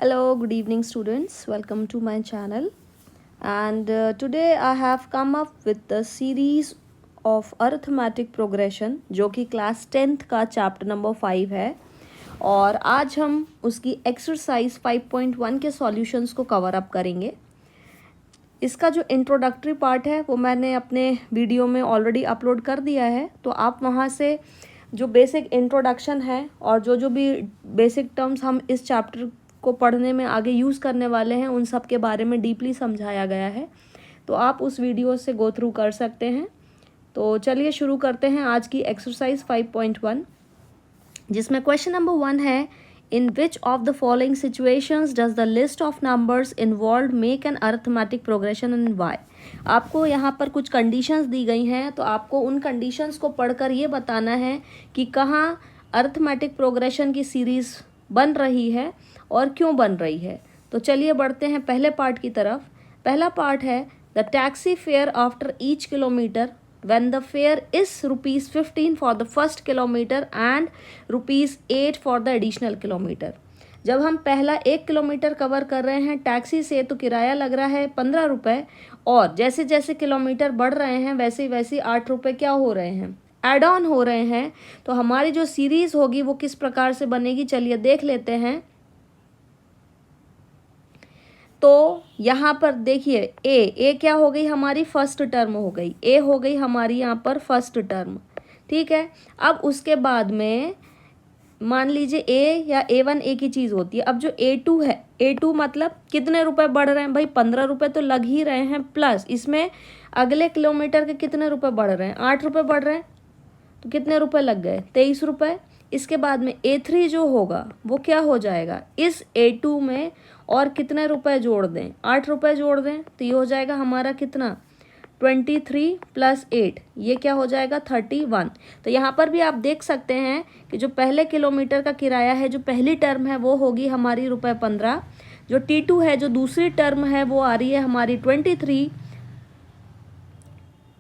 Hello, good evening, students. Welcome to my channel. And today I have come up with the series of arithmetic progression जो कि class 10th का chapter number 5 है और आज हम उसकी एक्सरसाइज 5.1 के सॉल्यूशंस को कवर अप करेंगे। इसका जो इंट्रोडक्टरी पार्ट है वो मैंने अपने वीडियो में ऑलरेडी अपलोड कर दिया है, तो आप वहाँ से जो बेसिक इंट्रोडक्शन है और जो भी बेसिक टर्म्स हम इस चैप्टर को पढ़ने में आगे यूज़ करने वाले हैं उन सब के बारे में डीपली समझाया गया है, तो आप उस वीडियो से गो थ्रू कर सकते हैं। तो चलिए शुरू करते हैं आज की एक्सरसाइज 5.1, जिसमें क्वेश्चन नंबर 1 है, in which of the following situations does the list of numbers involve make an arithmetic progression in Y. आपको यहाँ पर कुछ कंडीशंस दी गई हैं, तो आपको उन कंडीशंस को पढ़कर ये बताना है कि कहाँ अरिथमेटिक प्रोग्रेशन की सीरीज़ बन रही है और क्यों बन रही है। तो चलिए बढ़ते हैं पहले पार्ट की तरफ। पहला पार्ट है, the taxi fare after each kilometre when the fare is rupees 15 for the first kilometer and rupees 8 for the additional kilometer। जब हम पहला 1 किलोमीटर कवर कर रहे हैं टैक्सी से तो किराया लग रहा है 15 रुपये, और जैसे जैसे किलोमीटर बढ़ रहे हैं वैसे वैसे 8 रुपये क्या हो रहे हैं, एड ऑन हो रहे हैं। तो हमारी जो सीरीज़ होगी वो किस प्रकार से बनेगी, चलिए देख लेते हैं। तो यहाँ पर देखिए ए क्या हो गई, हमारी फर्स्ट टर्म हो गई, ए हो गई हमारी यहाँ पर फर्स्ट टर्म, ठीक है। अब उसके बाद में मान लीजिए ए या A1 एक ही चीज़ होती है। अब जो A2 है, A2 मतलब कितने रुपए बढ़ रहे हैं भाई, 15 रुपये तो लग ही रहे हैं, प्लस इसमें अगले किलोमीटर के कितने रुपए बढ़ रहे हैं, 8 रुपये बढ़ रहे हैं, तो कितने रुपए लग गए, 23 रुपये। इसके बाद में A3 जो होगा वो क्या हो जाएगा, इस A2 में और कितने रुपए जोड़ दें, 8 रुपये जोड़ दें, तो ये हो जाएगा हमारा कितना, 23 + 8, ये क्या हो जाएगा 31। तो यहाँ पर भी आप देख सकते हैं कि जो पहले किलोमीटर का किराया है, जो पहली टर्म है वो होगी हमारी ₹15, जो T2 है जो दूसरी टर्म है वो आ रही है हमारी 23,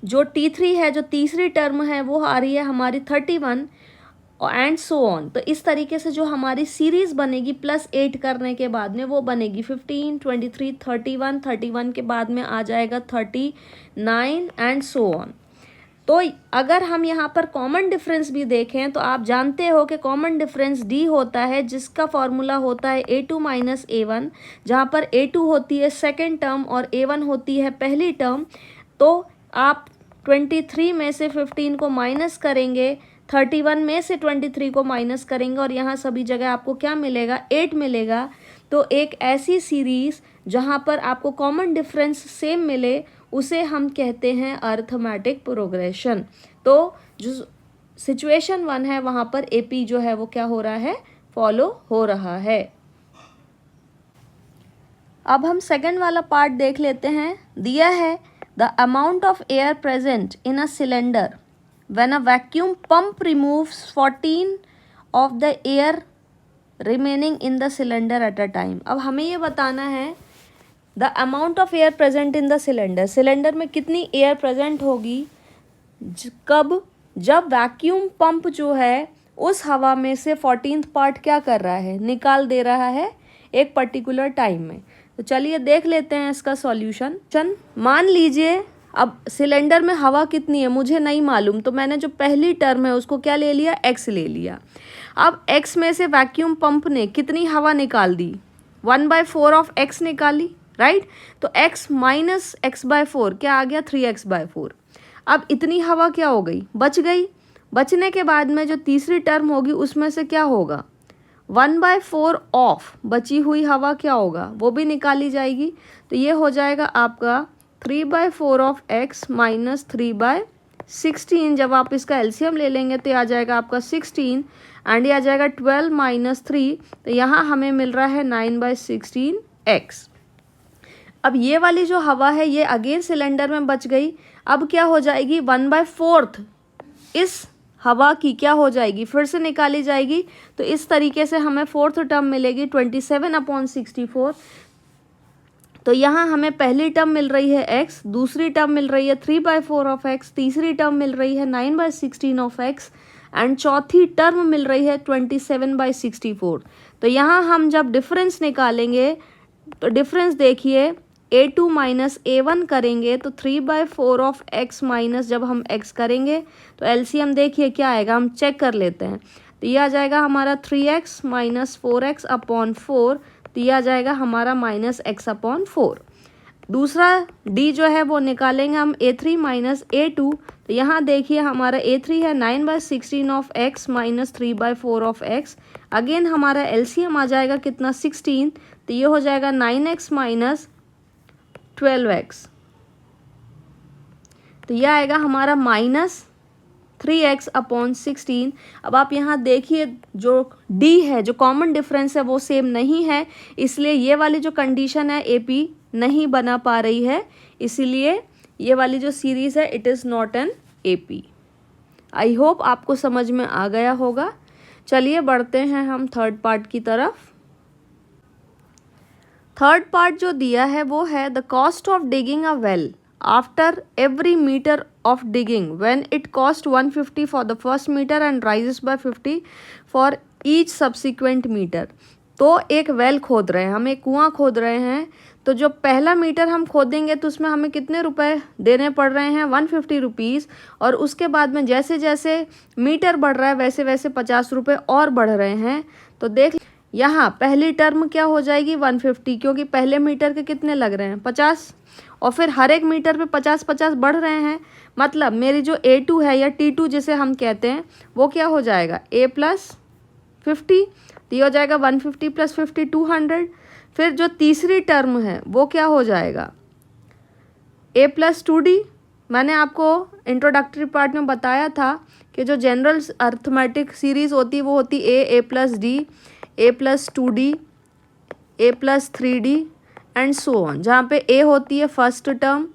जो T3 है जो तीसरी टर्म है वो आ रही है हमारी 31 एंड सो ऑन। तो इस तरीके से जो हमारी सीरीज़ बनेगी +8 करने के बाद में वो बनेगी 15, 23, 31, 31 के बाद में आ जाएगा 39 एंड सो ऑन। तो अगर हम यहाँ पर कॉमन डिफरेंस भी देखें तो आप जानते हो कि कॉमन डिफरेंस D होता है, जिसका फॉर्मूला होता है A2 - A1, जहाँ पर A2 होती है सेकेंड टर्म और A1 होती है पहली टर्म। तो आप 23 में से 15 को माइनस करेंगे, 31 में से 23 को माइनस करेंगे और यहाँ सभी जगह आपको क्या मिलेगा, 8 मिलेगा। तो एक ऐसी सीरीज़ जहाँ पर आपको कॉमन डिफरेंस सेम मिले उसे हम कहते हैं अरिथमेटिक प्रोग्रेशन। तो जो सिचुएशन 1 है वहाँ पर AP जो है वो क्या हो रहा है, फॉलो हो रहा है। अब हम सेकंड वाला पार्ट देख लेते हैं। दिया है, the amount of air present in a cylinder when a vacuum pump removes 14 of the air remaining in the cylinder at a time। अब हमें ये बताना है the amount of air present in the cylinder, cylinder में कितनी air present होगी कब, जब वैक्यूम पंप जो है उस हवा में से 14th पार्ट क्या कर रहा है, निकाल दे रहा है एक पर्टिकुलर टाइम में। तो चलिए देख लेते हैं इसका सॉल्यूशन। मान लीजिए अब सिलेंडर में हवा कितनी है मुझे नहीं मालूम, तो मैंने जो पहली टर्म है उसको क्या ले लिया, x ले लिया। अब x में से वैक्यूम पंप ने कितनी हवा निकाल दी, 1/4 ऑफ x निकाली, राइट। तो x - x/4 क्या आ गया, 3x/4। अब इतनी हवा क्या हो गई, बच गई। बचने के बाद में जो तीसरी टर्म होगी उसमें से क्या होगा, 1/4 ऑफ बची हुई हवा क्या होगा, वो भी निकाली जाएगी। तो ये हो जाएगा आपका 3/4 ऑफ x - 3/16। जब आप इसका एलसीएम ले लेंगे तो आ जाएगा आपका 16 एंड ये आ जाएगा 12 - 3, तो यहाँ हमें मिल रहा है 9/16x। अब ये वाली जो हवा है ये अगेन सिलेंडर में बच गई। अब क्या हो जाएगी, 1/4 इस हवा की क्या हो जाएगी, फिर से निकाली जाएगी। तो इस तरीके से हमें फोर्थ टर्म मिलेगी 27/64। तो यहाँ हमें पहली टर्म मिल रही है x, दूसरी टर्म मिल रही है 3/4 ऑफ x, तीसरी टर्म मिल रही है 9/16 ऑफ x एंड चौथी टर्म मिल रही है 27/64। तो यहाँ हम जब डिफरेंस निकालेंगे तो डिफरेंस देखिए a2 माइनस a1 करेंगे तो 3/4 ऑफ x माइनस जब हम x करेंगे तो एलसीएम देखिए क्या आएगा, हम चेक कर लेते हैं। तो ये आ जाएगा हमारा 3x माइनस 4x अपॉन 4, तो ये आ जाएगा हमारा माइनस x अपॉन 4। दूसरा d जो है वो निकालेंगे हम a3 माइनस a2, तो यहाँ देखिए हमारा a3 है 9/16 of x minus 3/4 of x। Again हमारा एलसीएम आ जाएगा कितना 16, तो ये हो जाएगा 9x माइनस 12x, तो यह आएगा हमारा माइनस 3x अपॉन 16। अब आप यहाँ देखिए जो d है, जो कॉमन डिफरेंस है वो सेम नहीं है, इसलिए ये वाली जो कंडीशन है AP नहीं बना पा रही है, इसीलिए ये वाली जो सीरीज है it is not an AP। I hope आपको समझ में आ गया होगा। चलिए बढ़ते हैं हम थर्ड पार्ट की तरफ। थर्ड पार्ट जो दिया है वो है the cost of digging a well after every metre of digging when it cost 150 for the first metre and rises by 50 for each subsequent metre. तो एक वेल खोद रहे हैं, हम एक कुआं खोद रहे हैं, तो जो पहला मीटर हम खोदेंगे तो उसमें हमें कितने रुपए देने पड़ रहे हैं, 150 रुपीज़। और उसके बाद में जैसे जैसे मीटर बढ़ रहा है वैसे वैसे 50 रुपये और बढ़ रहे हैं। तो देख यहाँ पहली टर्म क्या हो जाएगी 150, क्योंकि पहले मीटर के कितने लग रहे हैं 50, और फिर हर एक मीटर पे 50-50 बढ़ रहे हैं। मतलब मेरी जो A2 है या T2 जिसे हम कहते हैं वो क्या हो जाएगा A प्लस 50, तो ये हो जाएगा 150 प्लस 50 200। फिर जो तीसरी टर्म है वो क्या हो जाएगा A प्लस 2D। मैंने आपको इंट्रोडक्टरी पार्ट में बताया था कि जो जनरल अर्थमेटिक सीरीज़ होती है वो होती A plus D, A plus 2D, A plus 3D and so on, जहाँ पे A होती है फर्स्ट टर्म,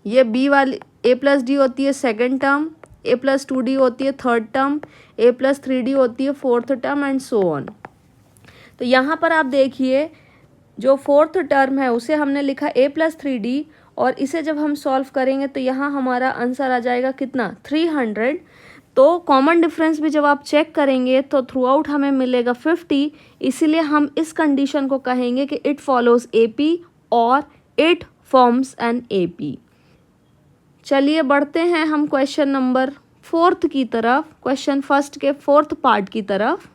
ये B वाली A प्लस D होती है second term, A plus 2D होती है third term, A plus 3D होती है fourth term and so on. तो यहाँ पर आप देखिए जो फोर्थ टर्म है उसे हमने लिखा A प्लस 3D, और इसे जब हम सॉल्व करेंगे तो यहाँ हमारा आंसर आ जाएगा कितना 300। तो कॉमन डिफरेंस भी जब आप चेक करेंगे तो थ्रू आउट हमें मिलेगा 50, इसीलिए हम इस कंडीशन को कहेंगे कि इट फॉलोज AP और इट फॉर्म्स एन AP। चलिए बढ़ते हैं हम क्वेश्चन नंबर 4 की तरफ, क्वेश्चन फर्स्ट के 4th पार्ट की तरफ।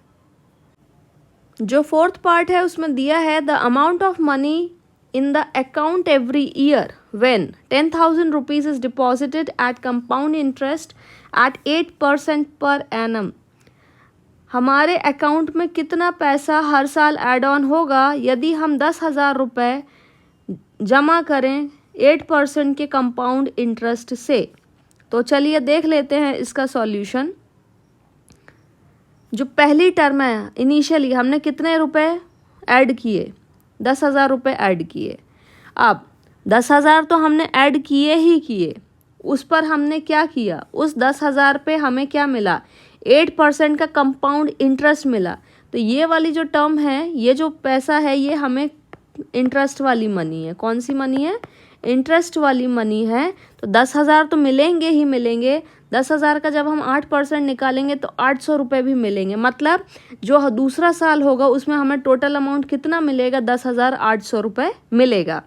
जो 4th पार्ट है उसमें दिया है the amount of money in the account every year when 10,000 rupees is deposited at compound interest at 8% per annum। हमारे अकाउंट में कितना पैसा हर साल ऐड ऑन होगा यदि हम 10,000 रुपये जमा करें 8% के कंपाउंड इंटरेस्ट से। तो चलिए देख लेते हैं इसका सॉल्यूशन। जो पहली टर्म है इनिशियली हमने कितने रुपए ऐड किए, 10,000 रुपये ऐड किए। अब 10,000 तो हमने ऐड किए ही किए, उस पर हमने क्या किया, उस 10,000 पे हमें क्या मिला 8% का कंपाउंड इंटरेस्ट मिला। तो ये वाली जो टर्म है, ये जो पैसा है ये हमें इंटरेस्ट वाली मनी है। कौन सी मनी है, इंटरेस्ट वाली मनी है। तो 10,000 तो मिलेंगे ही मिलेंगे, 10,000 का जब हम 8% निकालेंगे तो 800 रुपये भी मिलेंगे। मतलब जो दूसरा साल होगा उसमें हमें टोटल अमाउंट कितना मिलेगा 10,800 रुपये मिलेगा।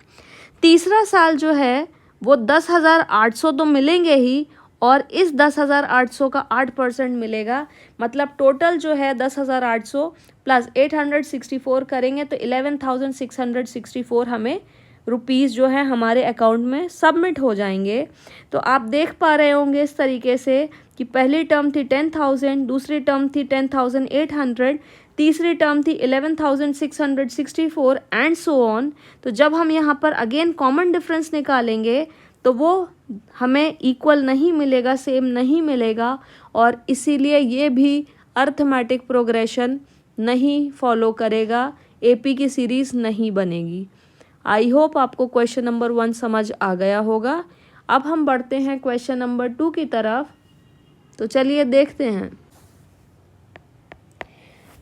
तीसरा साल जो है वो 10,800 तो मिलेंगे ही, और इस 10,800 का 8% मिलेगा। मतलब टोटल जो है 10,800 प्लस 864 करेंगे तो 11,664 हमें रुपीज़ जो है हमारे अकाउंट में सबमिट हो जाएंगे। तो आप देख पा रहे होंगे इस तरीके से कि पहली टर्म थी 10,000, दूसरी टर्म थी 10,800, तीसरी टर्म थी 11,664 एंड सो ऑन। तो जब हम यहाँ पर अगेन कॉमन डिफरेंस निकालेंगे तो वो हमें इक्वल नहीं मिलेगा, सेम नहीं मिलेगा, और इसीलिए ये भी अर्थमेटिक प्रोग्रेशन नहीं फॉलो करेगा, AP की सीरीज़ नहीं बनेगी। आई होप आपको क्वेश्चन नंबर 1 समझ आ गया होगा। अब हम बढ़ते हैं क्वेश्चन नंबर 2 की तरफ। तो चलिए देखते हैं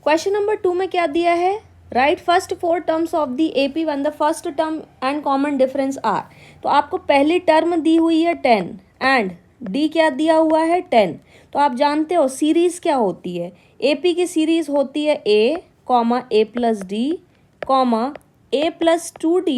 क्वेश्चन नंबर 2 में क्या दिया है। Right first 4 terms of the AP one the first term and common difference are. तो आपको पहली टर्म दी हुई है 10 एंड D क्या दिया हुआ है 10। तो आप जानते हो सीरीज़ क्या होती है, AP की सीरीज़ होती है A comma A plus D comma A plus 2d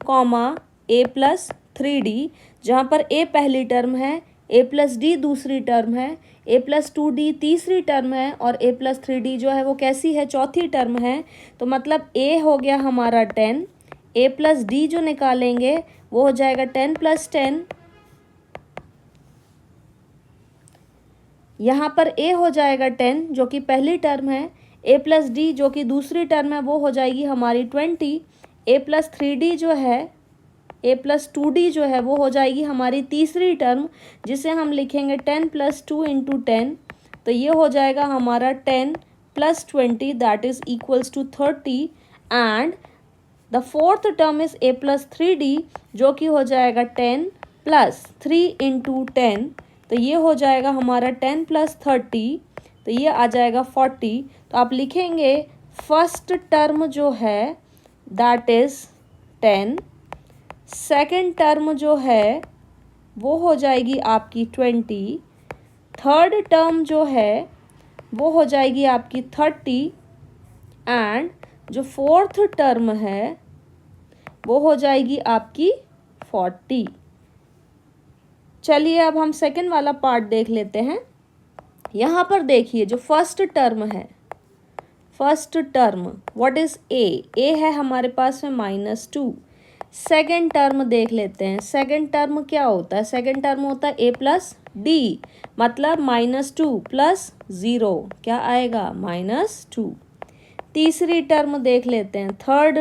comma A plus 3d, जहाँ पर ए पहली टर्म है, ए प्लस डी दूसरी टर्म है, ए प्लस 2d तीसरी टर्म है और ए प्लस 3d जो है वो कैसी है, चौथी टर्म है। तो मतलब ए हो गया हमारा 10, ए प्लस डी जो निकालेंगे वो हो जाएगा 10 प्लस 10, यहाँ पर ए हो जाएगा 10 जो कि पहली टर्म है, ए प्लस डी जो कि दूसरी टर्म है वो हो जाएगी हमारी 20, ए प्लस 3d जो है, ए प्लस 2d जो है वो हो जाएगी हमारी तीसरी टर्म, जिसे हम लिखेंगे 10 प्लस 2 इंटू 10। तो ये हो जाएगा हमारा 10 plus 20 that is equals to 30 and the fourth term is a plus 3d जो कि हो जाएगा 10 प्लस 3 इंटू 10। तो ये हो जाएगा हमारा 10 प्लस 30, तो ये आ जाएगा 40। तो आप लिखेंगे फर्स्ट टर्म जो है दैट इज 10, सेकेंड टर्म जो है वो हो जाएगी आपकी 20, थर्ड टर्म जो है वो हो जाएगी आपकी 30 एंड जो फोर्थ टर्म है वो हो जाएगी आपकी 40। चलिए अब हम सेकेंड वाला पार्ट देख लेते हैं। यहाँ पर देखिए जो फर्स्ट टर्म है, first term what is a है हमारे पास में -2। सेकेंड टर्म देख लेते हैं, सेकेंड टर्म क्या होता है, सेकेंड टर्म होता है ए प्लस डी, मतलब -2 प्लस 0 क्या आएगा -2। तीसरी टर्म देख लेते हैं, थर्ड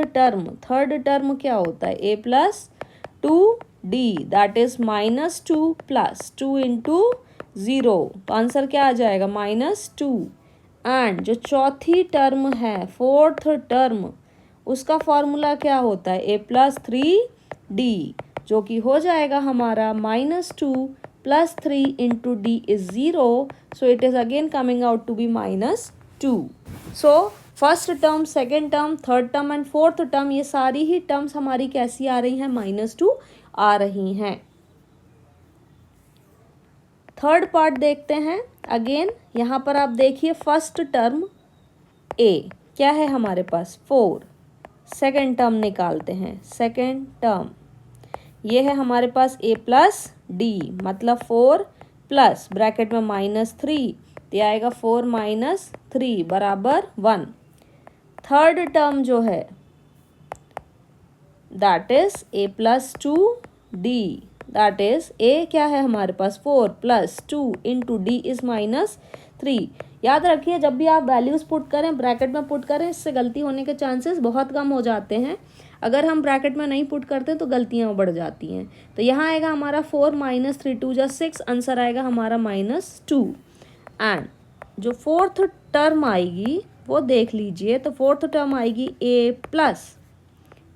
टर्म क्या होता है A plus 2d that is -2 plus 2 into 0, तो आंसर क्या आ जाएगा -2। एंड जो चौथी टर्म है, फोर्थ टर्म, उसका फॉर्मूला क्या होता है ए प्लस 3d जो कि हो जाएगा हमारा -2 plus 3 into D is 0, so it is again coming out to be -2। So first term, second term, third term and fourth term, ये सारी ही टर्म्स हमारी कैसी आ रही हैं, -2 आ रही हैं। थर्ड पार्ट देखते हैं। अगेन यहाँ पर आप देखिए फर्स्ट टर्म ए क्या है हमारे पास 4, सेकेंड टर्म निकालते हैं, सेकेंड टर्म ये है हमारे पास ए प्लस डी मतलब 4 प्लस ब्रैकेट में -3, तो आएगा 4 - 3 बराबर 1। थर्ड टर्म जो है that is a plus 2d that is a क्या है हमारे पास 4 प्लस 2 इंटू डी इज -3। याद रखिए जब भी आप वैल्यूज पुट करें ब्रैकेट में पुट करें, इससे गलती होने के चांसेस बहुत कम हो जाते हैं। अगर हम ब्रैकेट में नहीं पुट करते तो गलतियां बढ़ जाती हैं। तो यहाँ आएगा हमारा 4 - 3 2 जा 6, आंसर आएगा हमारा -2। एंड जो फोर्थ टर्म आएगी वो देख लीजिए, तो फोर्थ टर्म आएगी ए प्लस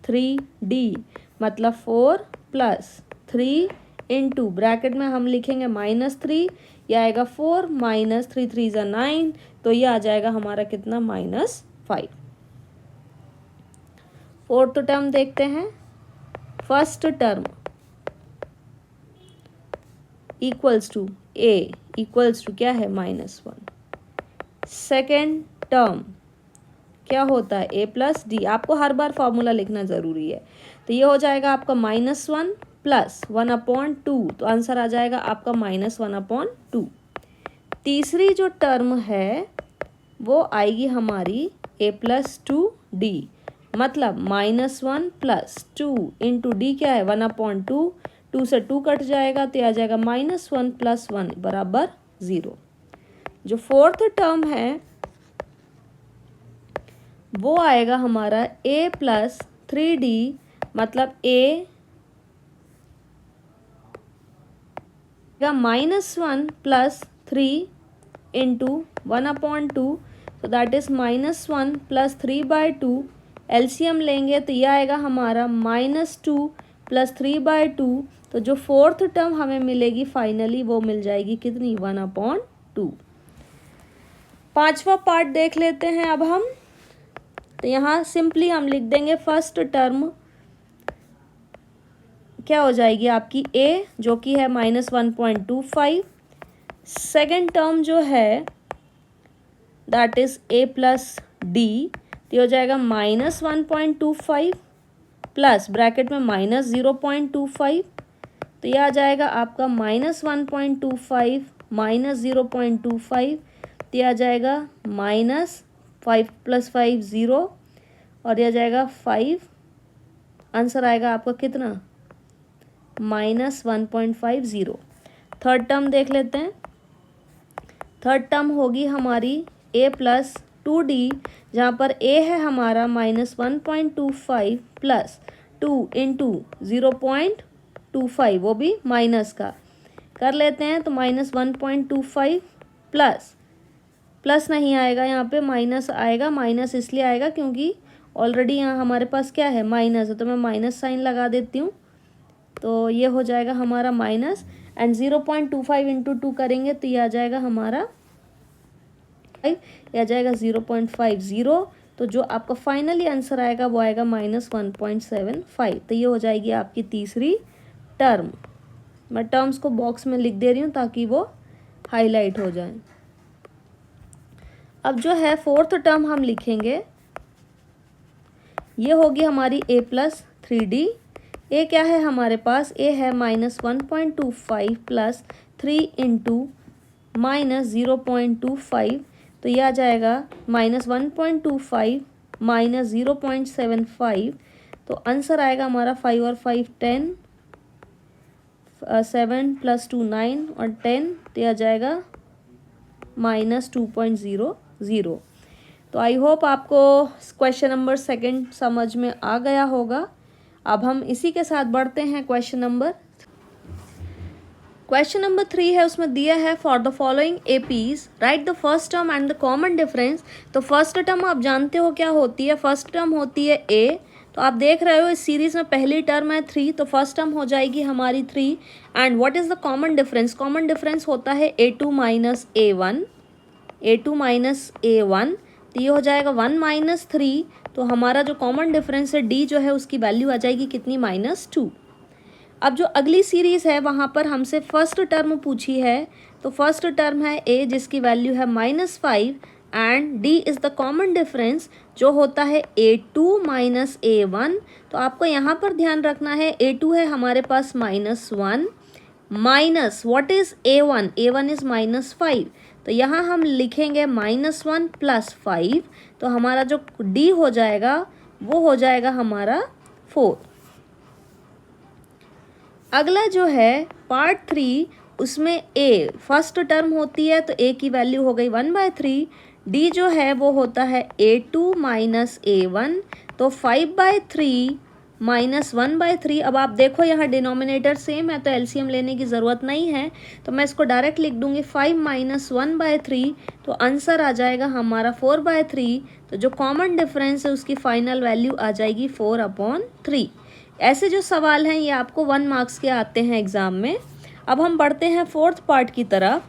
3d मतलब 4 प्लस 3 इंटू ब्रैकेट में हम लिखेंगे -3, ये आएगा 4 - 3 3 ज़ा 9, तो ये आ जाएगा हमारा कितना -5। फोर्थ टर्म देखते हैं। First term equals to a equals to क्या है -1। सेकेंड टर्म क्या होता है ए प्लस डी, आपको हर बार फॉर्मूला लिखना ज़रूरी है। तो ये हो जाएगा आपका -1 प्लस 1/2, तो आंसर आ जाएगा आपका -1/2। तीसरी जो टर्म है वो आएगी हमारी ए प्लस 2d मतलब -1 प्लस 2 इंटू डी क्या है 1/2, 2 से 2 कट जाएगा तो आ जाएगा -1 प्लस 1 बराबर 0। जो फोर्थ टर्म है वो आएगा हमारा a प्लस 3d मतलब a -1 प्लस 3 इंटू 1/2, तो दैट इज -1 प्लस 3/2। एलसीएम लेंगे तो यह आएगा हमारा -2 प्लस 3/2, तो जो फोर्थ टर्म हमें मिलेगी फाइनली वो मिल जाएगी कितनी 1/2। पांचवा पार्ट देख लेते हैं अब हम। तो यहाँ सिंपली हम लिख देंगे फर्स्ट टर्म क्या हो जाएगी आपकी a जो कि है -1.25, सेकेंड टर्म जो है that is a plus D तो ये हो जाएगा -1.25 प्लस ब्रैकेट में -0.25, तो ये आ जाएगा आपका -1.25 -0.25, तो ये आ जाएगा -5 + 5 0, और ये आ जाएगा 5। आंसर आएगा आपका कितना? -1.50। थर्ड टर्म देख लेते हैं। थर्ड टर्म होगी हमारी a + 2d, जहाँ पर a है हमारा -1.25 प्लस 2 × 0.25, वो भी माइनस का कर लेते हैं। तो -1.25 प्लस नहीं आएगा, यहाँ पे माइनस आएगा। माइनस इसलिए आएगा क्योंकि ऑलरेडी यहाँ हमारे पास क्या है, माइनस है, तो मैं माइनस साइन लगा देती हूँ। तो ये हो जाएगा हमारा माइनस, एंड 0.25 × 2 करेंगे तो ये आ जाएगा हमारा 5, ये आ जाएगा 0.50। तो जो आपका फाइनली आंसर आएगा वो आएगा -1.75। तो ये हो जाएगी आपकी तीसरी टर्म। मैं टर्म्स को बॉक्स में लिख दे रही हूँ ताकि वो हाईलाइट हो जाए। अब जो है फोर्थ टर्म हम लिखेंगे, ये होगी हमारी a + 3d। a क्या है हमारे पास? a है -1.25 प्लस 3 × -0.25, तो यह आ जाएगा -1.25 -0.75। तो आंसर आएगा हमारा 5 और 5 10, 7 + 2 9 और 10, तो यह आ जाएगा -2.00। तो आई होप आपको क्वेश्चन नंबर 2 समझ में आ गया होगा। अब हम इसी के साथ बढ़ते हैं क्वेश्चन नंबर 3 है, उसमें दिया है for the following APs right the first term and the common difference. तो फर्स्ट टर्म आप जानते हो क्या होती है? फर्स्ट टर्म होती है a। तो आप देख रहे हो इस सीरीज में पहली टर्म है 3, तो फर्स्ट टर्म हो जाएगी हमारी 3। And what is the common difference? Common difference होता है a2 - a1, a2 - a1, तो ये हो जाएगा 1 - 3। तो हमारा जो कॉमन डिफरेंस है d जो है उसकी वैल्यू आ जाएगी कितनी? -2। अब जो अगली सीरीज है वहाँ पर हमसे फर्स्ट टर्म पूछी है, तो फर्स्ट टर्म है a जिसकी वैल्यू है -5, and d is the common difference जो होता है a2 - a1। तो आपको यहाँ पर ध्यान रखना है a2 है हमारे पास -1 minus what is a1? a1 is -5, तो यहाँ हम लिखेंगे -1 + 5, तो हमारा जो d हो जाएगा वो हो जाएगा हमारा 4। अगला जो है पार्ट 3, उसमें a फर्स्ट टर्म होती है, तो a की वैल्यू हो गई 1/3। d जो है वो होता है a2 - a1, तो 5/3 -1/3। अब आप देखो यहाँ डिनोमिनेटर सेम है तो एलसीएम लेने की ज़रूरत नहीं है, तो मैं इसको डायरेक्ट लिख दूंगी 5 - 1/3, तो आंसर आ जाएगा हमारा 4/3। तो जो कॉमन डिफरेंस है उसकी फाइनल वैल्यू आ जाएगी 4/3। ऐसे जो सवाल हैं ये आपको 1 मार्क्स के आते हैं एग्ज़ाम में। अब हम बढ़ते हैं फोर्थ पार्ट की तरफ।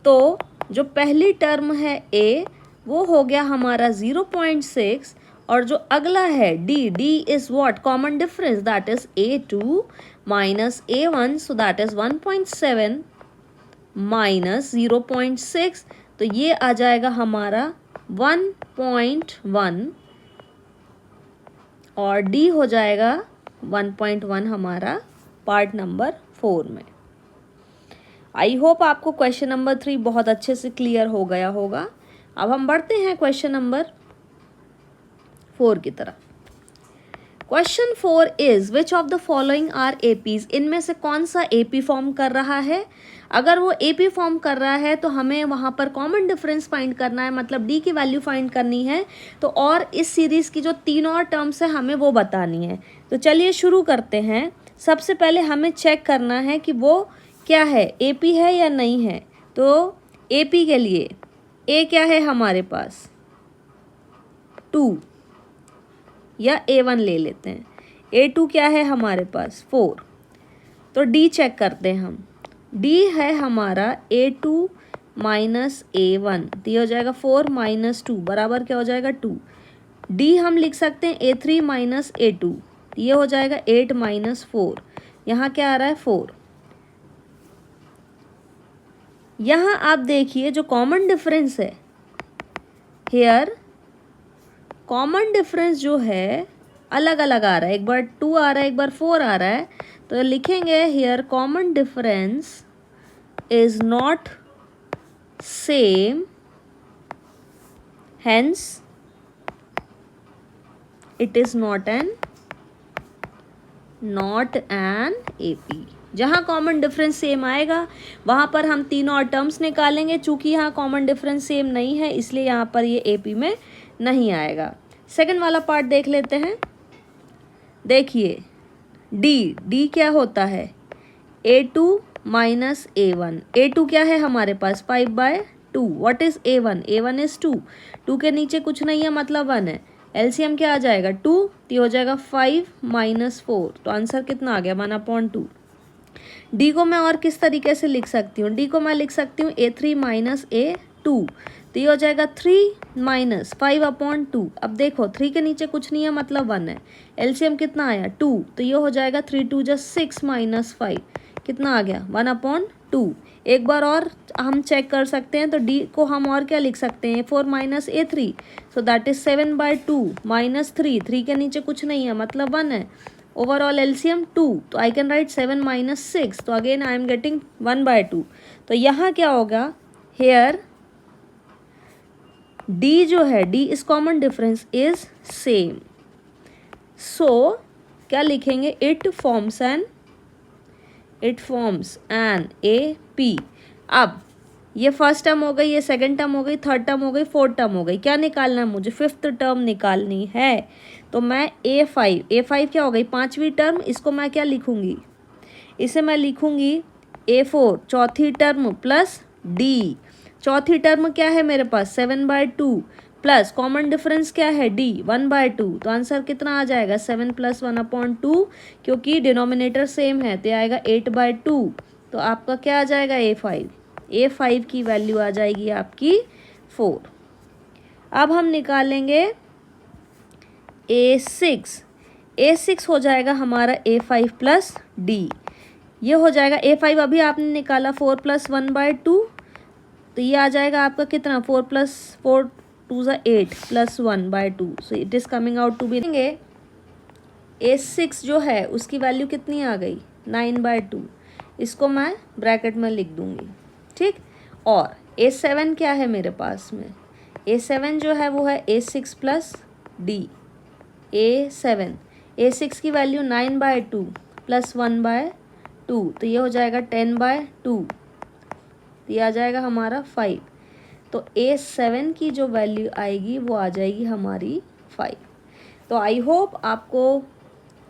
तो जो पहली टर्म है a वो हो गया हमारा 0.6, और जो अगला है d is what? Common difference, that is a2 - a1, so that is 1.7 - 0.6, तो ये आ जाएगा हमारा 1.1, और d हो जाएगा 1.1 हमारा पार्ट नंबर 4 में। आई होप आपको क्वेश्चन नंबर 3 बहुत अच्छे से क्लियर हो गया होगा। अब हम बढ़ते हैं क्वेश्चन नंबर 4 की तरफ। Question 4 is which of the following are APs? इनमें से कौन सा एपी फॉर्म कर रहा है? अगर वो एपी फॉर्म कर रहा है तो हमें वहाँ पर कॉमन डिफरेंस फाइंड करना है, मतलब डी की वैल्यू फाइंड करनी है। तो और इस सीरीज़ की जो 3 और टर्म्स है हमें वो बतानी है। तो चलिए शुरू करते हैं। सबसे पहले हमें चेक करना है कि वो क्या है, एपी है या नहीं है। तो एपी के लिए ए क्या है हमारे पास? 2, या a1 ले लेते हैं। a2 क्या है हमारे पास? 4। तो d चेक करते हैं हम। d है हमारा a2 - a1, तो ये हो जाएगा 4 - 2 बराबर क्या हो जाएगा? 2। d हम लिख सकते हैं a3 - a2, ये हो जाएगा 8 - 4। यहाँ क्या आ रहा है? 4। यहाँ आप देखिए जो कॉमन डिफरेंस है, हेयर कॉमन डिफरेंस जो है अलग अलग आ रहा है, एक बार 2 आ रहा है, एक बार 4 आ रहा है, तो लिखेंगे here common difference is not same, hence it is not an AP। जहाँ कॉमन डिफरेंस सेम आएगा वहाँ पर हम तीनों और टर्म्स निकालेंगे, चूंकि यहाँ कॉमन डिफरेंस सेम नहीं है इसलिए यहाँ पर ये AP में नहीं आएगा। सेकंड वाला पार्ट देख लेते हैं। देखिए D क्या होता है, A2 माइनस A1। A2 क्या है हमारे पास 5/2। What is A1? A1 is 2। 2 के नीचे कुछ नहीं है मतलब 1 है। एलसीएम क्या आ जाएगा 2, तो ये हो जाएगा 5 माइनस 4। तो आंसर कितना आ गया 1/2। डी को मैं और किस तरीके से लिख सकती हूँ, डी को मैं लिख सकती हूँ A3 माइनस A2। तो ये हो जाएगा 3 माइनस 5/2। अब देखो 3 के नीचे कुछ नहीं है मतलब 1 है। एलसीएम कितना आया 2, तो ये हो जाएगा 3 2 जा 6 माइनस 5 कितना आ गया 1/2। एक बार और हम चेक कर सकते हैं, तो डी को हम और क्या लिख सकते हैं 4 minus A3, so that is 7/2 minus 3। 3 के नीचे कुछ नहीं है मतलब 1 है। ओवरऑल एलसीएम 2, तो आई कैन राइट 7 माइनस 6, तो अगेन आई एम गेटिंग 1/2। तो यहाँ क्या होगा, हेयर डी जो है D is common difference is same, so क्या लिखेंगे इट फॉर्म्स एन AP। अब ये फर्स्ट टर्म हो गई, ये सेकंड टर्म हो गई, थर्ड टर्म हो गई, फोर्थ टर्म हो गई। क्या निकालना है मुझे, फिफ्थ टर्म निकालनी है। तो मैं A5 क्या हो गई पांचवी टर्म, इसको मैं क्या लिखूंगी, इसे मैं लिखूंगी A4 चौथी टर्म प्लस D। चौथी टर्म क्या है मेरे पास 7/2 प्लस कॉमन डिफरेंस क्या है D 1/2। तो आंसर कितना आ जाएगा 7 + 1/2, क्योंकि डिनोमिनेटर सेम है तो आएगा 8/2। तो आपका क्या आ जाएगा A5 की वैल्यू आ जाएगी आपकी 4। अब हम निकालेंगे A6 हो जाएगा हमारा A5 प्लस D। ये हो जाएगा A5 अभी आपने निकाला 4 + 1/2, तो ये आ जाएगा आपका कितना 4 + 4 2 = 8 + 1/2, so it is coming out to be. A6 जो है उसकी वैल्यू कितनी आ गई 9/2, इसको मैं ब्रैकेट में लिख दूंगी, ठीक। और A7 क्या है मेरे पास में, A7 जो है वो है A6 प्लस D। A6 की वैल्यू 9/2 + 1/2, तो ये हो जाएगा 10/2, तो ये आ जाएगा हमारा 5। तो A7 की जो वैल्यू आएगी वो आ जाएगी हमारी 5। तो आई होप आपको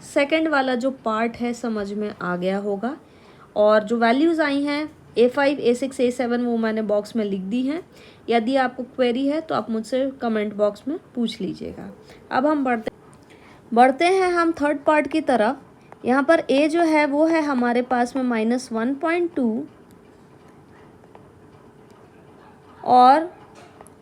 सेकंड वाला जो पार्ट है समझ में आ गया होगा। और जो वैल्यूज़ आई हैं A5 A6 A7 वो मैंने बॉक्स में लिख दी हैं। यदि आपको क्वेरी है तो आप मुझसे कमेंट बॉक्स में पूछ लीजिएगा। अब हम बढ़ते हैं हम थर्ड पार्ट की तरफ। यहाँ पर A जो है वो है हमारे पास में -1.2 और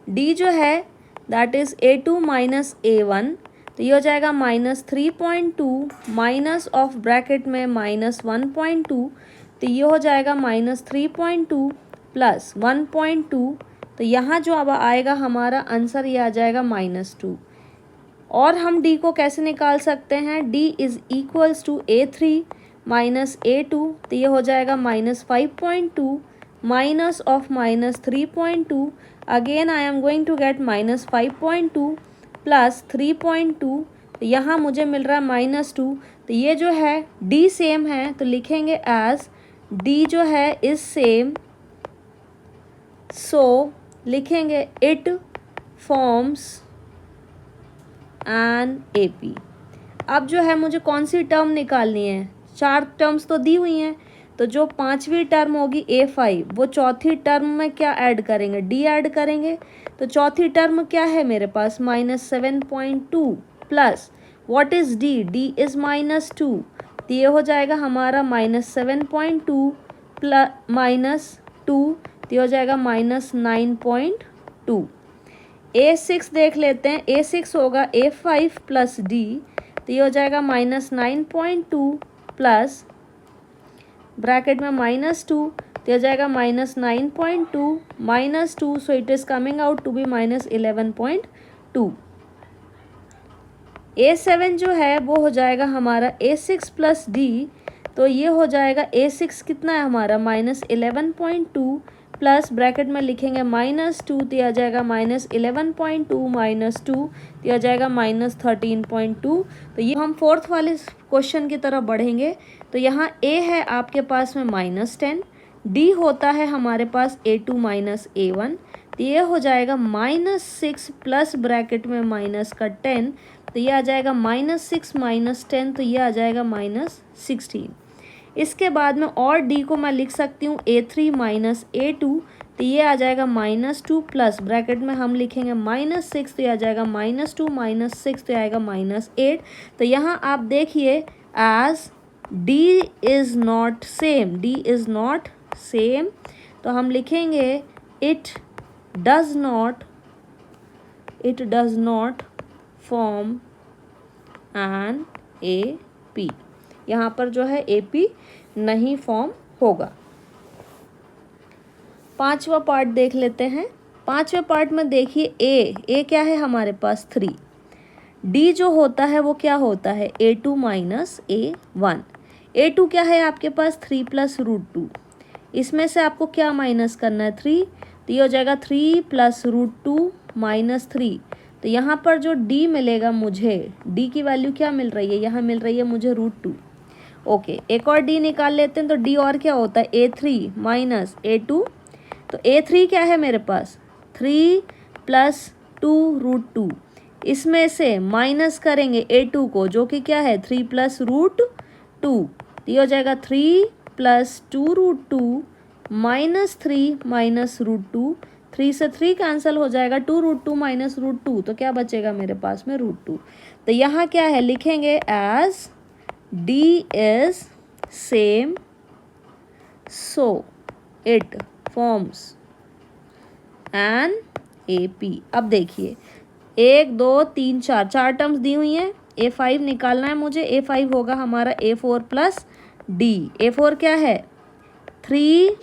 D जो है that is A2 minus A1, तो ये हो जाएगा -3.2 माइनस ऑफ ब्रैकेट में -1.2, तो ये हो जाएगा -3.2 प्लस 1.2, तो यहाँ जो अब आएगा हमारा आंसर ये आ जाएगा -2। और हम D को कैसे निकाल सकते हैं, D is equals to A3 minus A2, तो ये हो जाएगा -5.2 minus of -3.2, again I am going to get -5.2 plus 3.2, तो यहाँ मुझे मिल रहा है -2। तो ये जो है D सेम है तो लिखेंगे एज D जो है इज सेम, सो लिखेंगे इट फॉर्म्स एन AP। अब जो है मुझे कौन सी टर्म निकालनी है, 4 टर्म्स तो दी हुई हैं, तो जो पांचवी टर्म होगी A5 वो चौथी टर्म में क्या ऐड करेंगे D ऐड करेंगे। तो चौथी टर्म क्या है मेरे पास -7.2 plus what is D is -2, तो ये हो जाएगा हमारा -7.2 प्लस -2, तो ये हो जाएगा -9.2। A6 देख लेते हैं, A6 होगा A5 प्लस D, तो ये हो जाएगा -9.2 प्लस ब्रैकेट में -2, तो हो जाएगा -9.2 -2, so it is coming out to be -11.2। A7 जो है वो हो जाएगा हमारा A6 प्लस D, तो ये हो जाएगा A6 कितना है हमारा -11.2 प्लस ब्रैकेट में लिखेंगे -2, तो यह आ जाएगा -11.2 -2, तो यह आ जाएगा -13.2। तो ये हम फोर्थ वाले क्वेश्चन की तरफ बढ़ेंगे। तो यहाँ A है आपके पास में -10, D होता है हमारे पास A2 माइनस A1, तो ये हो जाएगा -6 प्लस ब्रैकेट में माइनस का 10, तो ये आ जाएगा -6 माइनस 10, तो ये आ जाएगा -16। इसके बाद में और D को मैं लिख सकती हूँ A3 माइनस A2, तो ये आ जाएगा -2 प्लस ब्रैकेट में हम लिखेंगे -6, तो ये आ जाएगा -2 माइनस 6, तो ये आएगा -8। तो यहाँ आप देखिए as D is not same, D is not same, तो हम लिखेंगे it does not form an AP। यहाँ पर जो है AP नहीं फॉर्म होगा। पांचवा पार्ट देख लेते हैं। पांचवे पार्ट में देखिए A क्या है हमारे पास 3, D जो होता है वो क्या होता है A2 माइनस A1। A2 क्या है आपके पास 3 प्लस √2, इसमें से आपको क्या माइनस करना है 3, तो ये हो जाएगा 3 प्लस √2 माइनस 3। तो यहाँ पर जो D मिलेगा मुझे, D की वैल्यू क्या मिल रही है, यहाँ मिल रही है मुझे √2। ओके, एक और D निकाल लेते हैं, तो D और क्या होता है A3 माइनस A2। तो A3 क्या है मेरे पास 3 प्लस 2 √2, इसमें से माइनस करेंगे A2 को जो कि क्या है 3 प्लस √2, तो ये हो जाएगा 3 प्लस 2 √2 माइनस 3 माइनस √2, 3 से 3 कैंसिल हो जाएगा, 2 √2 माइनस √2, तो क्या बचेगा मेरे पास में √2। तो यहाँ क्या है लिखेंगे as D is same so it forms an AP। अब देखिए 1 2 3 4 टर्म्स दी हुई हैं, A5 निकालना है मुझे। A5 होगा हमारा A4 प्लस D। A4 क्या है 3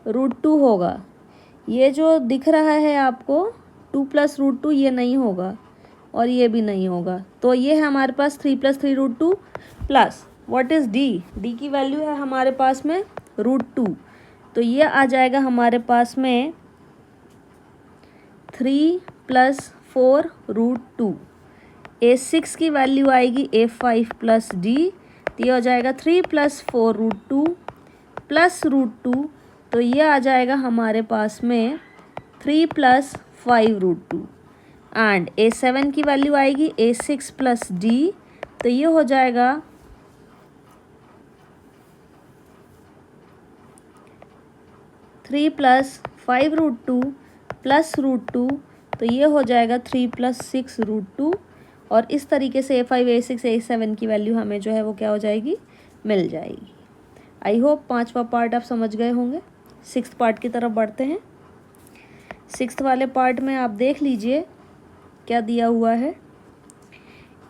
√2 होगा, ये जो दिख रहा है आपको 2 प्लस √2 ये नहीं होगा और ये भी नहीं होगा, तो ये है हमारे पास 3 plus 3 √2 plus what is D की वैल्यू है हमारे पास में √2, तो ये आ जाएगा हमारे पास में 3 प्लस 4 √2। A6 की वैल्यू आएगी A5 प्लस D, तो ये हो जाएगा 3 प्लस 4 √2 प्लस √2, तो ये आ जाएगा हमारे पास में 3 प्लस 5 √2। एंड A7 की वैल्यू आएगी A6 प्लस D, तो ये हो जाएगा 3 प्लस 5 √2 प्लस √2, तो ये हो जाएगा 3 प्लस 6 √2, और इस तरीके से A5 A6 A7 की वैल्यू हमें जो है वो क्या हो जाएगी मिल जाएगी। आई होप पांचवा पार्ट आप समझ गए होंगे। सिक्स्थ पार्ट की तरफ बढ़ते हैं। सिक्स्थ वाले पार्ट में आप देख लीजिए क्या दिया हुआ है।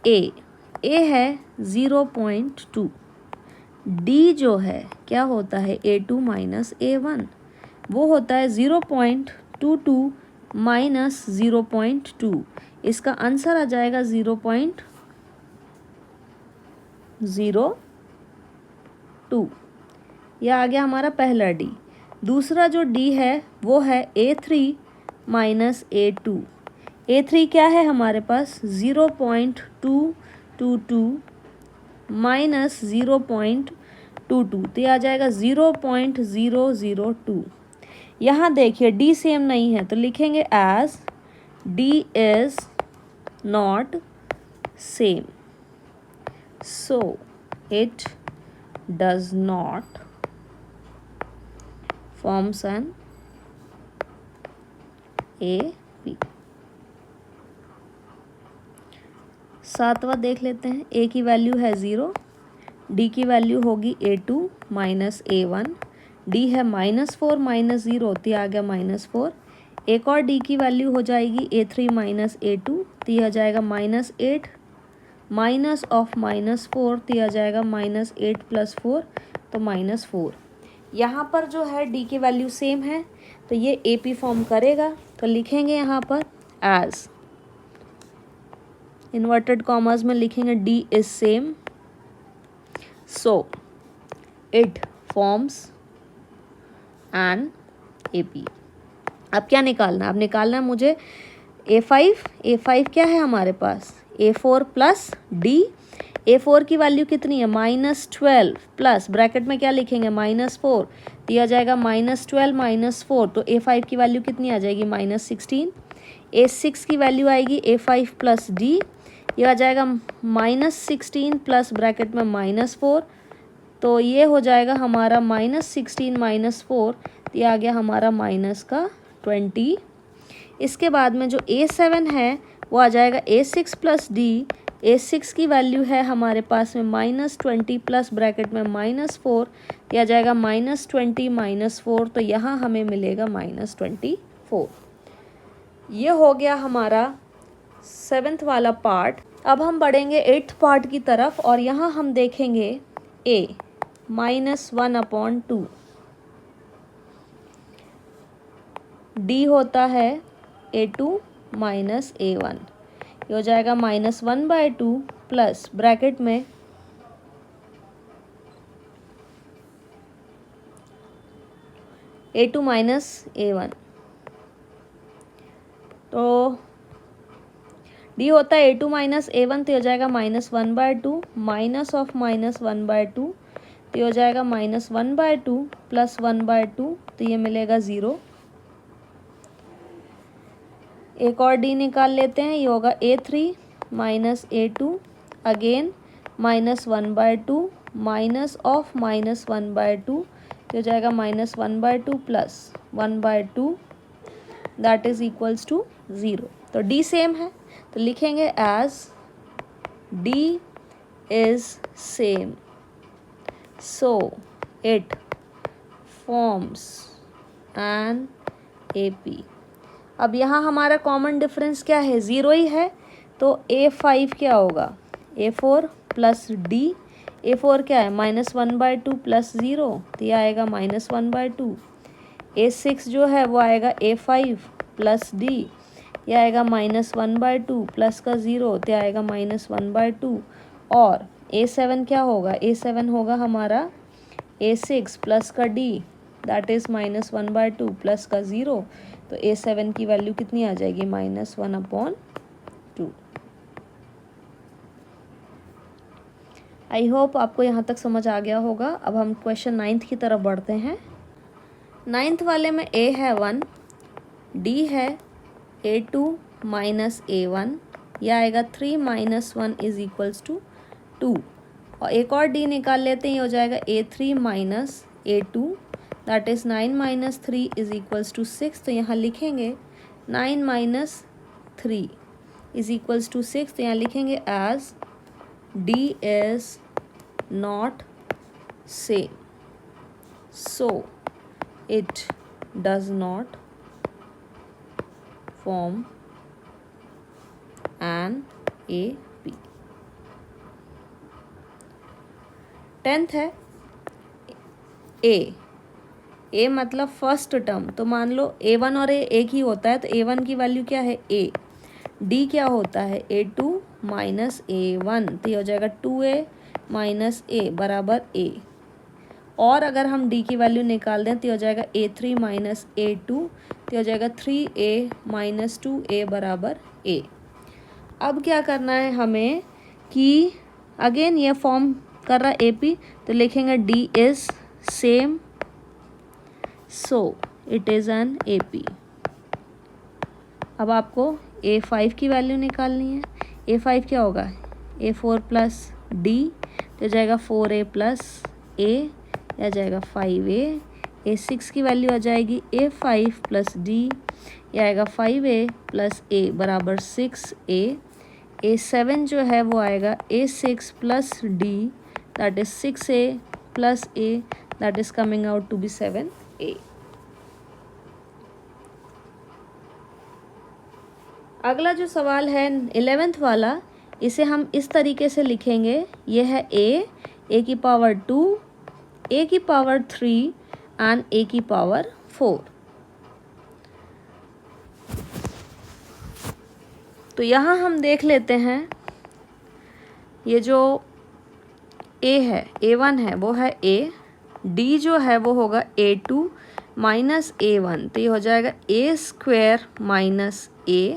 A है 0.2, D जो है क्या होता है A2 माइनस A1, वो होता है 0.22 माइनस 0.2, इसका आंसर आ जाएगा 0.02। यह आ गया हमारा पहला D। दूसरा जो D है वो है A3 माइनस A2। A3 क्या है हमारे पास 0.222 माइनस 0.22, तो ये आ जाएगा 0.002। यहाँ देखिए D सेम नहीं है, तो लिखेंगे as D is not same so it does not forms an AP। सातवां देख लेते हैं। A की वैल्यू है 0, D की वैल्यू होगी A2 माइनस A1, D है -4 माइनस 0, तो आ गया -4। एक और D की वैल्यू हो जाएगी A3 माइनस A2, तो यह आ जाएगा -8 माइनस ऑफ -4, तो यह आ जाएगा -8 प्लस 4, तो -4। यहाँ पर जो है D की वैल्यू सेम है, तो ये AP फॉर्म करेगा, तो लिखेंगे यहाँ पर एज इन्वर्टेड कॉमर्स में लिखेंगे D is same, so it forms an AP। अब क्या निकालना है? अब निकालना है मुझे A5 क्या है हमारे पास, A4 प्लस D। A4 की वैल्यू कितनी है, -12 प्लस ब्रैकेट में क्या लिखेंगे, -4, दिया जाएगा -12 -4, तो A5 की वैल्यू कितनी आ जाएगी, -16। A6 की वैल्यू आएगी A5 प्लस D, ये आ जाएगा -16 प्लस ब्रैकेट में -4, तो ये हो जाएगा हमारा -16 -4, ये आ गया हमारा -20। इसके बाद में जो A7 है वो आ जाएगा A6 प्लस D। A6 की वैल्यू है हमारे पास में -20 प्लस ब्रैकेट में -4, यह आ जाएगा -20 -4, तो यहाँ हमें मिलेगा -24। ये हो गया हमारा 7th वाला पार्ट। अब हम बढ़ेंगे 8th पार्ट की तरफ और यहाँ हम देखेंगे A -1/2, D होता है A2 माइनस A1, ये हो जाएगा -1/2 प्लस ब्रैकेट में A2 माइनस A1, तो D होता है A2 माइनस A1, तो हो जाएगा -1/2 माइनस ऑफ -1/2, तो हो जाएगा -1/2 प्लस 1/2, तो ये मिलेगा 0। एक और D निकाल लेते हैं, ये होगा A3 minus A2, again -1/2 minus of -1/2, तो हो जाएगा -1/2 plus 1/2, that is equals to 0। तो D सेम है, तो लिखेंगे as D is same, so it forms an AP। अब यहाँ हमारा कॉमन डिफरेंस क्या है, 0 ही है, तो A5 क्या होगा, A4 प्लस D। A4 क्या है, -1/2 प्लस 0, तो यह आएगा -1/2। A6 जो है वो आएगा A5 प्लस D, यह आएगा -1/2 प्लस का 0, तो आएगा -1/2। और A7 क्या होगा, A7 होगा हमारा A6 प्लस का D, दैट इज़ -1/2 प्लस का 0, तो A7 की वैल्यू कितनी आ जाएगी, -1/2। आई होप आपको यहाँ तक समझ आ गया होगा। अब हम क्वेश्चन 9th की तरफ बढ़ते हैं। 9th वाले में A है 1, D है A2 माइनस A1, यह आएगा 3 माइनस 1 इज इक्वल्स टू 2, और एक और D निकाल लेते हैं, ये हो जाएगा A3 minus A2, that is 9 minus 3 is equals to 6, तो यहाँ लिखेंगे 9 माइनस 3 इज इक्वल्स टू 6, तो यहाँ लिखेंगे as D is not same, so it does not form an AP। 10th है A मतलब फर्स्ट टर्म, तो मान लो A1 और A एक ही होता है, तो A1 की वैल्यू क्या है A। D क्या होता है A2 माइनस A1, तो ये हो जाएगा 2A माइनस A बराबर A। और अगर हम D की वैल्यू निकाल दें तो हो जाएगा A3 माइनस A2, तो हो जाएगा 3A माइनस 2A बराबर A। अब क्या करना है हमें कि अगेन ये फॉर्म कर रहा है AP, तो लिखेंगे D is same, so it is an AP। अब आपको A5 की वैल्यू निकालनी है। A5 क्या होगा, A4 प्लस D, तो जाएगा 4A प्लस A, या जाएगा 5A। A6 की वैल्यू आ जाएगी A5 प्लस D, यह आएगा 5A प्लस A बराबर 6A। A7 जो है वो आएगा A6 plus D, that is 6A plus A, that is coming out to be 7A। अगला जो सवाल है 11th वाला, इसे हम इस तरीके से लिखेंगे, ये है A की पावर 2, A की पावर 3 एंड A की पावर 4। तो यहाँ हम देख लेते हैं ये जो ए है A1 है वो है A, D जो है वो होगा A2 माइनस A1, तो ये हो जाएगा A स्क्वायर माइनस A,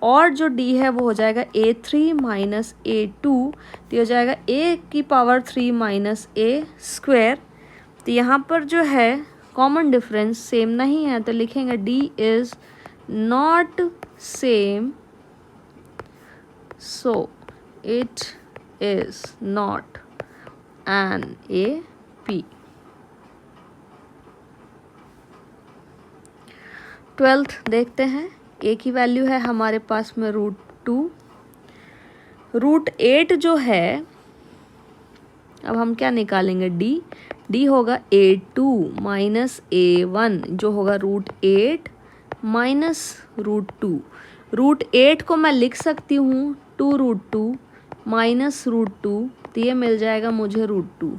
और जो D है वो हो जाएगा A3 माइनस A2, तो ये हो जाएगा A की पावर 3 माइनस A स्क्वायर। तो यहाँ पर जो है कॉमन डिफरेंस सेम नहीं है, तो लिखेंगे D is not same, so it is not an AP। 12th देखते हैं। ए की वैल्यू है हमारे पास में √2, √8 जो है, अब हम क्या निकालेंगे, डी होगा A2 माइनस A1 जो होगा √8 माइनस √2। √8 को मैं लिख सकती हूँ 2√2 माइनस √2, तो ये मिल जाएगा मुझे √2।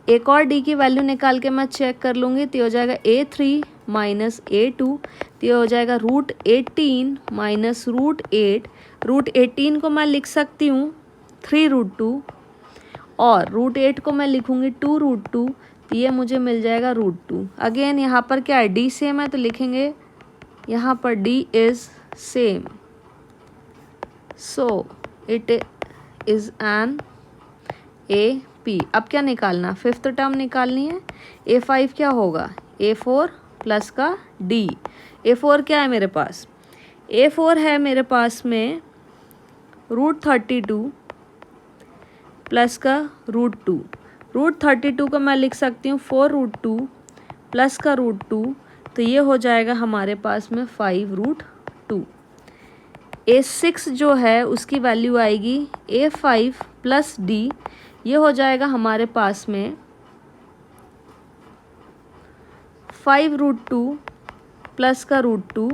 एक और डी की वैल्यू निकाल के मैं चेक कर लूँगी, तो हो जाएगा A3 माइनस A2, तो ये हो जाएगा √18 माइनस √8। √18 को मैं लिख सकती हूँ 3√2, और √8 को मैं लिखूँगी 2√2, तो ये मुझे मिल जाएगा √2। अगेन यहाँ पर क्या है, डी सेम है, तो लिखेंगे यहाँ पर D is same, so it is an AP। अब क्या निकालना, फिफ्थ टर्म निकालनी है। A5 क्या होगा, A4 प्लस का D। A4 क्या है मेरे पास, A4 है मेरे पास में √32 प्लस का √2। √32 को मैं लिख सकती हूँ 4√2 प्लस का √2, तो ये हो जाएगा हमारे पास में 5√2। A6 जो है उसकी वैल्यू आएगी A5 प्लस D, ये हो जाएगा हमारे पास में 5√2 प्लस का √2,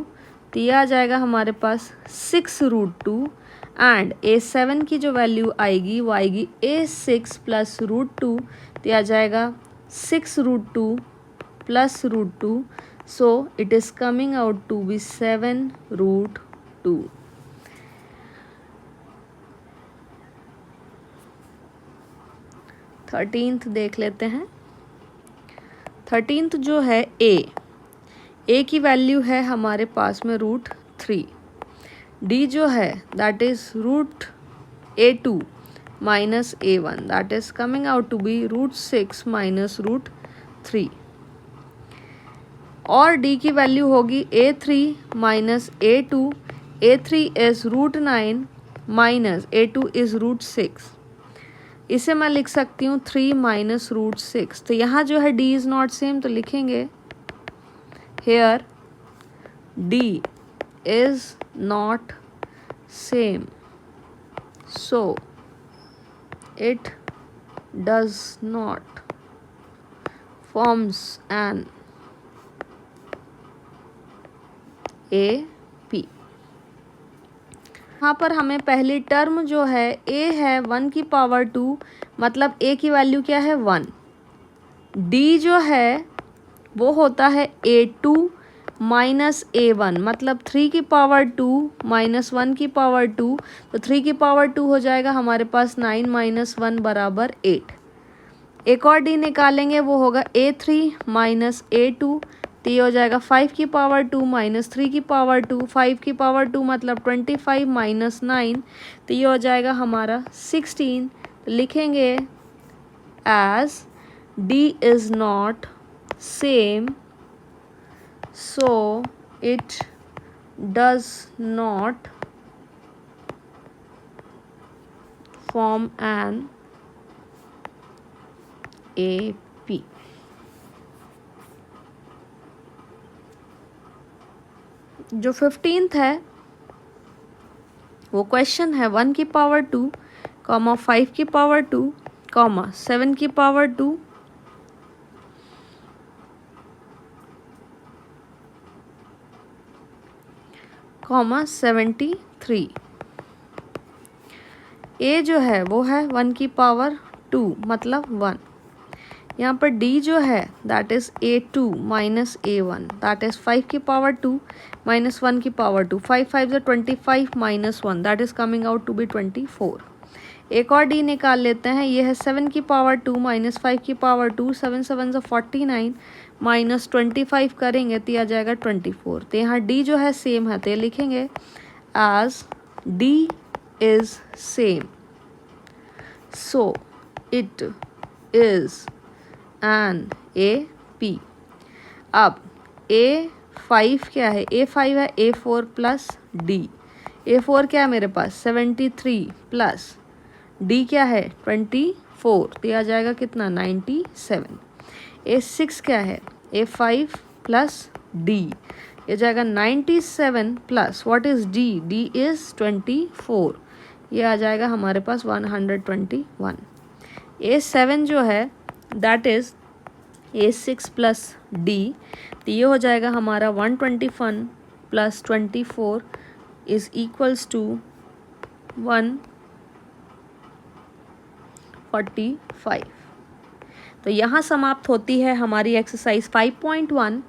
तो ये आ जाएगा हमारे पास 6√2। एंड A7 की जो वैल्यू आएगी वो आएगी A6 प्लस √2, तो ये आ जाएगा 6√2 plus √2, so it is coming out to be 7√2। 13th देख लेते हैं। 13th जो है ए की वैल्यू है हमारे पास में √3। डी जो है that is √A2 minus A1, that is coming out to be √6 minus √3। और डी की वैल्यू होगी A3 minus A2, A3 is √9 minus A2 is √6। इसे मैं लिख सकती हूँ 3 माइनस √6। तो यहाँ जो है D इज़ नॉट सेम, तो लिखेंगे here D is not same, so it does not forms an AP। यहाँ पर हमें पहली टर्म जो है A है 1 की पावर 2, मतलब A की वैल्यू क्या है 1। D जो है वो होता है A2 माइनस A1, मतलब 3 की पावर 2 माइनस 1 की पावर 2, तो 3 की पावर 2 हो जाएगा हमारे पास 9 माइनस 1 बराबर 8। एक और D निकालेंगे, वो होगा A3 माइनस A2, तो ये हो जाएगा 5 की पावर 2 माइनस 3 की पावर 2, 5 की पावर 2 मतलब 25 माइनस 9, तो ये हो जाएगा हमारा 16। लिखेंगे as D is not same, so it does not form an AP। जो 15th है वो क्वेश्चन है 1 की पावर 2, 5 की पावर 2, 7 की पावर 2, (73). A जो है वो है 1 की पावर 2 मतलब 1। यहाँ पर D जो है that is A2 minus A1, that is 5 की पावर 2 माइनस 1 की power 2, 5 5 25 minus 1, that is coming out to be 24। एक और डी निकाल लेते हैं। ये है 7 की पावर 2 माइनस 5 की पावर 2, 7 7 49 माइनस 25 करेंगे तो आ जाएगा 24। तो यहाँ डी जो है सेम है, तो ये लिखेंगे as D is same, so it is an A P. अब A5 क्या है? A5 है A4 प्लस डी। A4 क्या है मेरे पास? 73 प्लस डी क्या है? 24, तो आ जाएगा कितना? 97। A6 क्या है? A5 प्लस डी, ये जाएगा 97 plus what is D? D is 24, ये आ जाएगा हमारे पास 121। A7 जो है that is A6 plus D, तो ये हो जाएगा हमारा 121 प्लस 24 इज इक्वल्स टू 145। तो यहाँ समाप्त होती है हमारी एक्सरसाइज 5.1।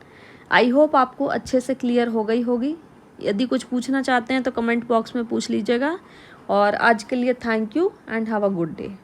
आई होप आपको अच्छे से क्लियर हो गई होगी। यदि कुछ पूछना चाहते हैं तो कमेंट बॉक्स में पूछ लीजिएगा। और आज के लिए thank you and have a good day.